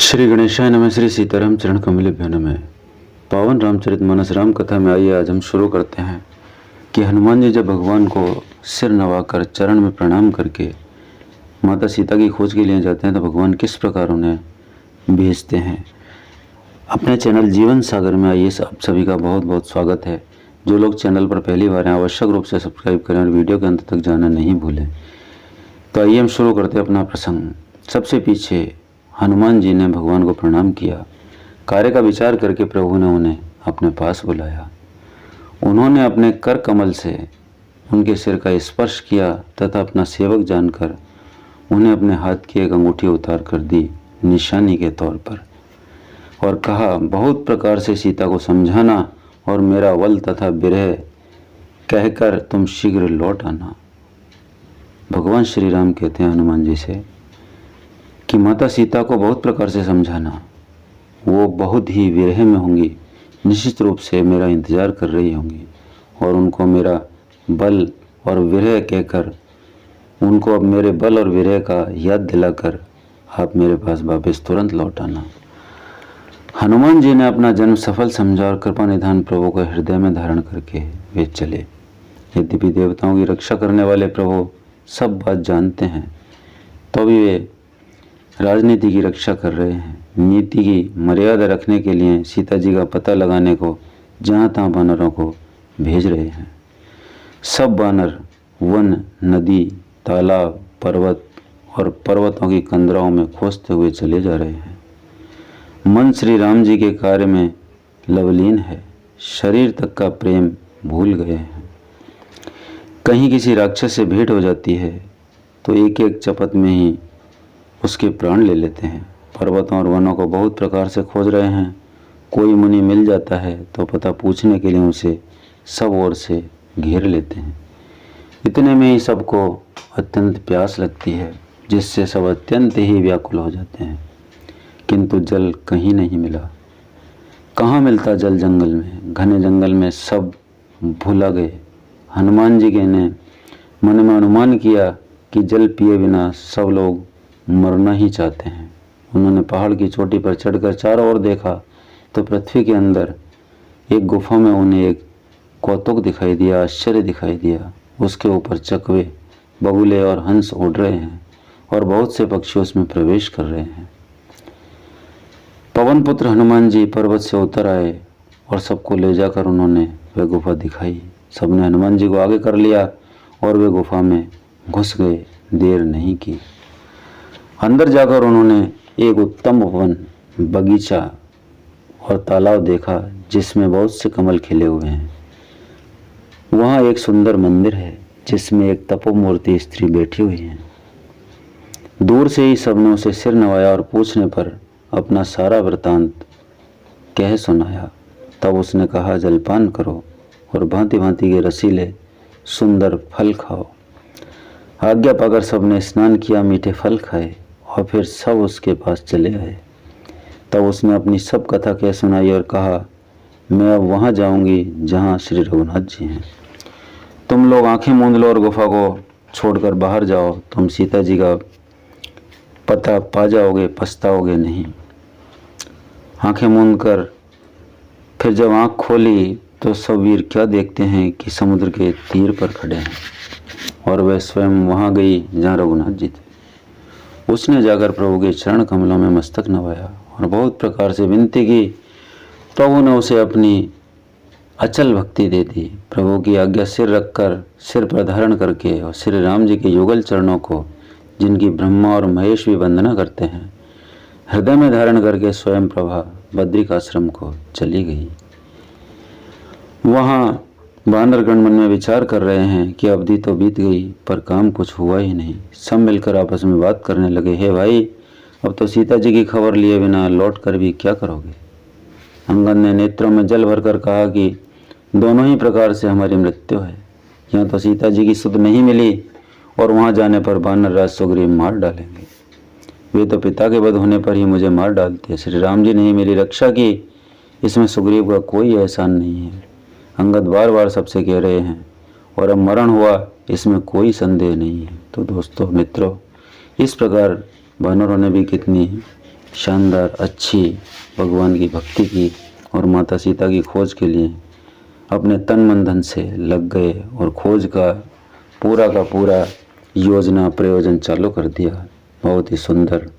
श्री गणेशाय नमः। श्री सीताराम चरण कमलेभ्यो नमः। पावन रामचरितमानस राम कथा में आइए आज हम शुरू करते हैं कि हनुमान जी जब भगवान को सिर नवाकर चरण में प्रणाम करके माता सीता की खोज के लिए जाते हैं तो भगवान किस प्रकार उन्हें भेजते हैं। अपने चैनल जीवन सागर में आइए आप सभी का बहुत बहुत स्वागत है। जो लोग चैनल पर पहली बार हैं आवश्यक रूप से सब्सक्राइब करें और वीडियो के अंत तक जाना नहीं भूलें। तो आइए हम शुरू करते हैं अपना प्रसंग। सबसे पीछे हनुमान जी ने भगवान को प्रणाम किया। कार्य का विचार करके प्रभु ने उन्हें अपने पास बुलाया। उन्होंने अपने कर कमल से उनके सिर का स्पर्श किया तथा अपना सेवक जानकर उन्हें अपने हाथ की एक अंगूठी उतार कर दी निशानी के तौर पर, और कहा, बहुत प्रकार से सीता को समझाना और मेरा वल तथा विरह कहकर तुम शीघ्र लौट आना। भगवान श्री राम कहते हैं हनुमान जी से कि माता सीता को बहुत प्रकार से समझाना, वो बहुत ही विरह में होंगी, निश्चित रूप से मेरा इंतज़ार कर रही होंगी, और उनको मेरा बल और विरह कहकर उनको अब मेरे बल और विरह का याद दिलाकर आप मेरे पास वापस तुरंत लौट आना। हनुमान जी ने अपना जन्म सफल समझा और कृपा निधान प्रभु को हृदय में धारण करके वे चले। यद्यपि देवताओं की रक्षा करने वाले प्रभु सब बात जानते हैं तो भी वे राजनीति की रक्षा कर रहे हैं। नीति की मर्यादा रखने के लिए सीता जी का पता लगाने को जहाँ तहाँ बानरों को भेज रहे हैं। सब बानर वन, नदी, तालाब, पर्वत और पर्वतों की कंदराओं में खोजते हुए चले जा रहे हैं। मन श्री राम जी के कार्य में लवलीन है, शरीर तक का प्रेम भूल गए हैं। कहीं किसी राक्षस से भेंट हो जाती है तो एक एक चपत में ही उसके प्राण ले लेते हैं। पर्वतों और वनों को बहुत प्रकार से खोज रहे हैं। कोई मुनि मिल जाता है तो पता पूछने के लिए उसे सब ओर से घेर लेते हैं। इतने में ही सबको अत्यंत प्यास लगती है, जिससे सब अत्यंत ही व्याकुल हो जाते हैं, किंतु जल कहीं नहीं मिला। कहाँ मिलता जल? जंगल में, घने जंगल में सब भूला गए। हनुमान जी ने मन में अनुमान किया कि जल पिए बिना सब लोग मरना ही चाहते हैं। उन्होंने पहाड़ की चोटी पर चढ़कर चारों ओर देखा तो पृथ्वी के अंदर एक गुफा में उन्हें एक कौतुक दिखाई दिया, आश्चर्य दिखाई दिया। उसके ऊपर चकवे, बगुले और हंस उड़ रहे हैं और बहुत से पक्षी उसमें प्रवेश कर रहे हैं। पवन पुत्र हनुमान जी पर्वत से उतर आए और सबको ले जाकर उन्होंने वह गुफा दिखाई। सबने हनुमान जी को आगे कर लिया और वे गुफा में घुस गए। देर नहीं की। अंदर जाकर उन्होंने एक उत्तम वन, बगीचा और तालाब देखा जिसमें बहुत से कमल खिले हुए हैं। वहाँ एक सुंदर मंदिर है जिसमें एक तपोमूर्ति स्त्री बैठी हुई है। दूर से ही सबने उसे सिर नवाया और पूछने पर अपना सारा वृतांत कह सुनाया। तब उसने कहा, जलपान करो और भांति भांति के रसीले सुंदर फल खाओ। आज्ञा पाकर सबने स्नान किया, मीठे फल खाए और फिर सब उसके पास चले आए। तब उसने अपनी सब कथा कह सुनाई और कहा, मैं अब वहाँ जाऊँगी जहाँ श्री रघुनाथ जी हैं। तुम लोग आंखें मूंद लो और गुफा को छोड़कर बाहर जाओ। तुम सीता जी का पता पा जाओगे, पछताओगे नहीं। आंखें मूंद कर फिर जब आँख खोली तो सब वीर क्या देखते हैं कि समुद्र के तीर पर खड़े हैं, और वह स्वयं वहाँ गई जहाँ रघुनाथ जी थे। उसने जाकर प्रभु के चरण कमलों में मस्तक नवाया और बहुत प्रकार से विनती की। प्रभु ने उसे अपनी अचल भक्ति दे दी। प्रभु की आज्ञा सिर रखकर, सिर पर धारण करके और श्री राम जी के युगल चरणों को, जिनकी ब्रह्मा और महेश भी वंदना करते हैं, हृदय में धारण करके स्वयं प्रभा बद्रिकाश्रम को चली गई। वहाँ वानरगण मन में विचार कर रहे हैं कि अवधि तो बीत गई पर काम कुछ हुआ ही नहीं। सब मिलकर आपस में बात करने लगे, हे भाई, अब तो सीता जी की खबर लिए बिना लौट कर भी क्या करोगे? अंगद ने नेत्रों में जल भरकर कहा कि दोनों ही प्रकार से हमारी मृत्यु है। यहाँ तो सीता जी की सुध नहीं मिली और वहाँ जाने पर वानर राज सुग्रीव मार डालेंगे। वे तो पिता के वध होने पर ही मुझे मार डालते। श्री राम जी ने ही मेरी रक्षा की, इसमें सुग्रीव का कोई एहसान नहीं है। अंगद बार बार सबसे कह रहे हैं, और अब मरण हुआ इसमें कोई संदेह नहीं है। तो दोस्तों, मित्रों, इस प्रकार वानरों ने भी कितनी शानदार अच्छी भगवान की भक्ति की और माता सीता की खोज के लिए अपने तन मन धन से लग गए और खोज का पूरा योजना प्रयोजन चालू कर दिया। बहुत ही सुंदर